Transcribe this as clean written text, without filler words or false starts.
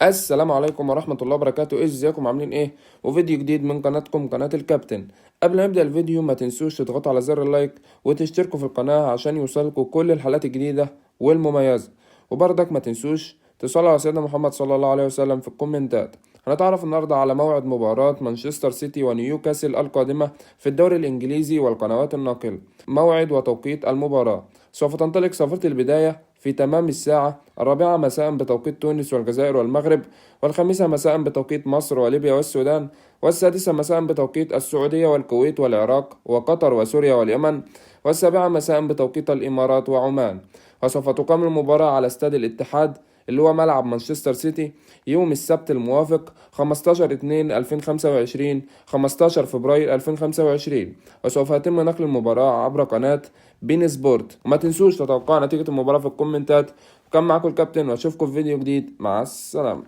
السلام عليكم ورحمة الله وبركاته. ازيكم عاملين ايه؟ وفيديو جديد من قناتكم قناة الكابتن. قبل ما نبدأ الفيديو ما تنسوش تضغطوا على زر اللايك وتشتركوا في القناة عشان يوصلكوا كل الحلقات الجديدة والمميزة. وبرضك ما تنسوش تصلوا على سيدنا محمد صلى الله عليه وسلم في الكومنتات. هنتعرف النهاردة على موعد مباراة مانشستر سيتي ونيوكاسل القادمة في الدوري الإنجليزي والقنوات الناقلة. موعد وتوقيت المباراة سوف تنطلق صافرة البداية في تمام الساعة 4 مساء بتوقيت تونس والجزائر والمغرب، والخامسة مساء بتوقيت مصر وليبيا والسودان، والسادسة مساء بتوقيت السعودية والكويت والعراق وقطر وسوريا واليمن، والسابعة مساء بتوقيت الإمارات وعمان. وسوف تقام المباراة على استاد الاتحاد اللي هو ملعب مانشستر سيتي يوم السبت الموافق 15/2/2025 15 فبراير 2025. وسوف يتم نقل المباراة عبر قناة بين سبورت. وما تنسوش تتوقعوا نتيجة المباراة في الكومنتات. وكان معاكم الكابتن واشوفكم في فيديو جديد. مع السلامة.